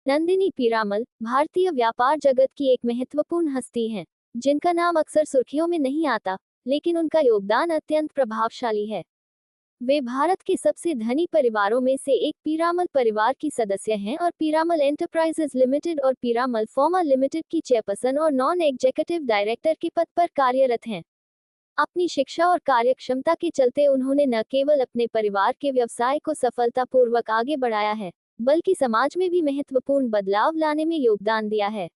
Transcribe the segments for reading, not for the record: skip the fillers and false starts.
नंदिनी पीरामल भारतीय व्यापार जगत की एक महत्वपूर्ण हस्ती हैं, जिनका नाम अक्सर सुर्खियों में नहीं आता, लेकिन उनका योगदान अत्यंत प्रभावशाली है। वे भारत के सबसे धनी परिवारों में से एक पीरामल परिवार की सदस्य हैं और पीरामल एंटरप्राइजेज लिमिटेड और पीरामल फार्मा लिमिटेड की चेयरपर्सन और नॉन एग्जीक्यूटिव डायरेक्टर के पद पर कार्यरत हैं। अपनी शिक्षा और कार्यक्षमता के चलते उन्होंने न केवल अपने परिवार के व्यवसाय को सफलतापूर्वक आगे बढ़ाया है, बल्कि समाज में भी महत्वपूर्ण बदलाव लाने में योगदान दिया है।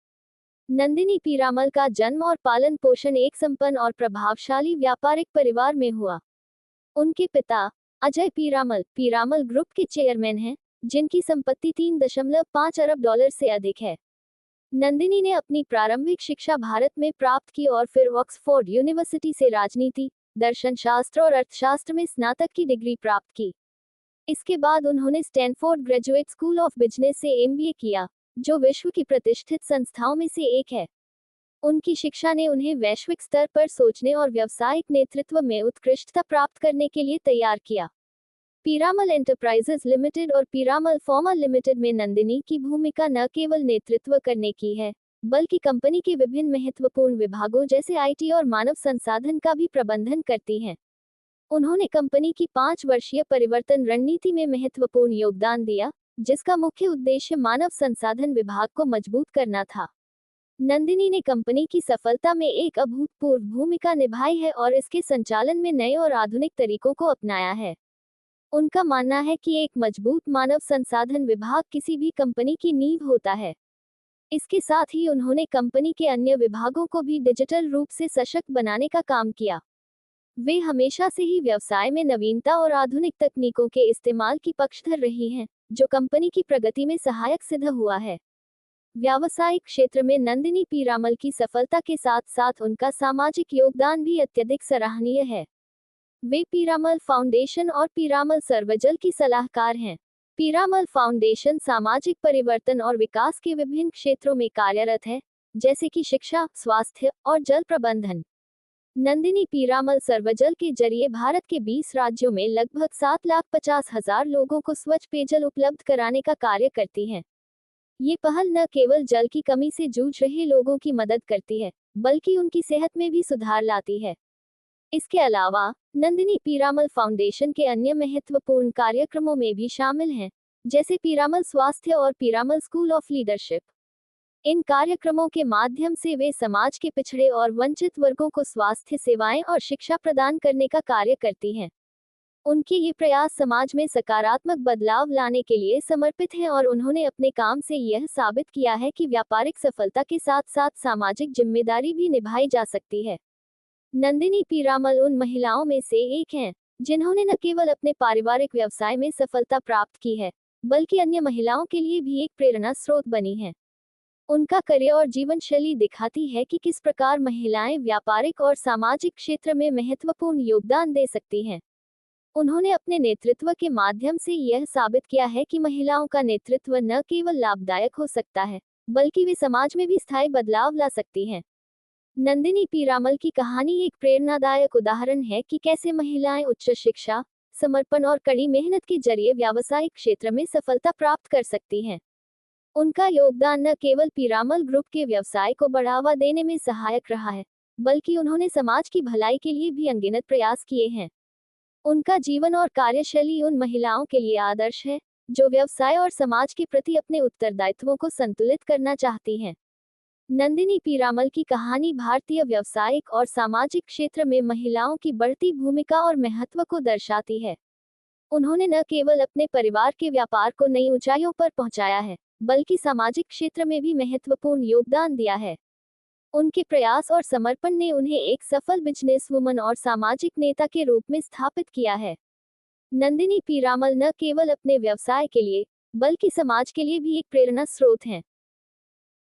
नंदिनी पीरामल का जन्म और पालन पोषण एक संपन्न और प्रभावशाली व्यापारिक परिवार में हुआ। उनके पिता अजय पीरामल पीरामल ग्रुप के चेयरमैन हैं, जिनकी संपत्ति 3.5 अरब डॉलर से अधिक है। नंदिनी ने अपनी प्रारंभिक शिक्षा भारत में प्राप्त की और फिर ऑक्सफोर्ड यूनिवर्सिटी से राजनीति, दर्शनशास्त्र और अर्थशास्त्र में स्नातक की डिग्री प्राप्त की। इसके बाद उन्होंने Stanford graduate school of business से एमबीए किया, जो विश्व की प्रतिष्ठित संस्थाओं में से एक है। उनकी शिक्षा ने उन्हें वैश्विक स्तर पर सोचने और व्यावसायिक नेतृत्व में उत्कृष्टता प्राप्त करने के लिए तैयार किया। पीरामल एंटरप्राइजेज लिमिटेड और पीरामल फार्मा लिमिटेड में नंदिनी की भूमिका न केवल नेतृत्व करने की है, बल्कि कंपनी के विभिन्न महत्वपूर्ण विभागों जैसे आईटी और मानव संसाधन का भी प्रबंधन करती हैं। उन्होंने कंपनी की 5 वर्षीय परिवर्तन रणनीति में महत्वपूर्ण योगदान दिया, जिसका मुख्य उद्देश्य मानव संसाधन विभाग को मजबूत करना था। नंदिनी ने कंपनी की सफलता में एक अभूतपूर्व भूमिका निभाई है और इसके संचालन में नए और आधुनिक तरीकों को अपनाया है। उनका मानना है कि एक मजबूत मानव संसाधन विभाग किसी भी कंपनी की नींव होता है। इसके साथ ही उन्होंने कंपनी के अन्य विभागों को भी डिजिटल रूप से सशक्त बनाने का काम किया। वे हमेशा से ही व्यवसाय में नवीनता और आधुनिक तकनीकों के इस्तेमाल की पक्षधर रही हैं, जो कंपनी की प्रगति में सहायक सिद्ध हुआ है। व्यावसायिक क्षेत्र में नंदिनी पीरामल की सफलता के साथ साथ उनका सामाजिक योगदान भी अत्यधिक सराहनीय है। वे पीरामल फाउंडेशन और पीरामल सर्वजल की सलाहकार हैं। पीरामल फाउंडेशन सामाजिक परिवर्तन और विकास के विभिन्न क्षेत्रों में कार्यरत है, जैसे कि शिक्षा, स्वास्थ्य और जल प्रबंधन। नंदिनी पीरामल सर्वजल के जरिए भारत के 20 राज्यों में लगभग 7,50,000 लोगों को स्वच्छ पेयजल उपलब्ध कराने का कार्य करती हैं। ये पहल न केवल जल की कमी से जूझ रहे लोगों की मदद करती है, बल्कि उनकी सेहत में भी सुधार लाती है। इसके अलावा नंदिनी पीरामल फाउंडेशन के अन्य महत्वपूर्ण कार्यक्रमों में भी शामिल हैं, जैसे पीरामल स्वास्थ्य और पीरामल स्कूल ऑफ लीडरशिप। इन कार्यक्रमों के माध्यम से वे समाज के पिछड़े और वंचित वर्गों को स्वास्थ्य सेवाएं और शिक्षा प्रदान करने का कार्य करती हैं। उनके ये प्रयास समाज में सकारात्मक बदलाव लाने के लिए समर्पित हैं और उन्होंने अपने काम से यह साबित किया है कि व्यापारिक सफलता के साथ साथ सामाजिक जिम्मेदारी भी निभाई जा सकती है। नंदिनी पीरामल उन महिलाओं में से एक हैं, जिन्होंने न केवल अपने पारिवारिक व्यवसाय में सफलता प्राप्त की है, बल्कि अन्य महिलाओं के लिए भी एक प्रेरणा स्रोत बनी है। उनका करियर और जीवन शैली दिखाती है कि किस प्रकार महिलाएं व्यापारिक और सामाजिक क्षेत्र में महत्वपूर्ण योगदान दे सकती हैं। उन्होंने अपने नेतृत्व के माध्यम से यह साबित किया है कि महिलाओं का नेतृत्व न केवल लाभदायक हो सकता है, बल्कि वे समाज में भी स्थायी बदलाव ला सकती हैं। नंदिनी पीरामल की कहानी एक प्रेरणादायक उदाहरण है कि कैसे महिलाएं उच्च शिक्षा, समर्पण और कड़ी मेहनत के जरिए व्यावसायिक क्षेत्र में सफलता प्राप्त कर सकती हैं। उनका योगदान न केवल पीरामल ग्रुप के व्यवसाय को बढ़ावा देने में सहायक रहा है, बल्कि उन्होंने समाज की भलाई के लिए भी अनगिनत प्रयास किए हैं। उनका जीवन और कार्यशैली उन महिलाओं के लिए आदर्श है, जो व्यवसाय और समाज के प्रति अपने उत्तरदायित्वों को संतुलित करना चाहती हैं। नंदिनी पीरामल की कहानी भारतीय व्यावसायिक और सामाजिक क्षेत्र में महिलाओं की बढ़ती भूमिका और महत्व को दर्शाती है। उन्होंने न केवल अपने परिवार के व्यापार को नई ऊंचाइयों पर पहुंचाया है, बल्कि सामाजिक क्षेत्र में भी महत्वपूर्ण योगदान दिया है। उनके प्रयास और समर्पण ने उन्हें एक सफल बिजनेसवुमन और सामाजिक नेता के रूप में स्थापित किया है। नंदिनी पीरामल न केवल अपने व्यवसाय के लिए, बल्कि समाज के लिए भी एक प्रेरणा स्रोत हैं।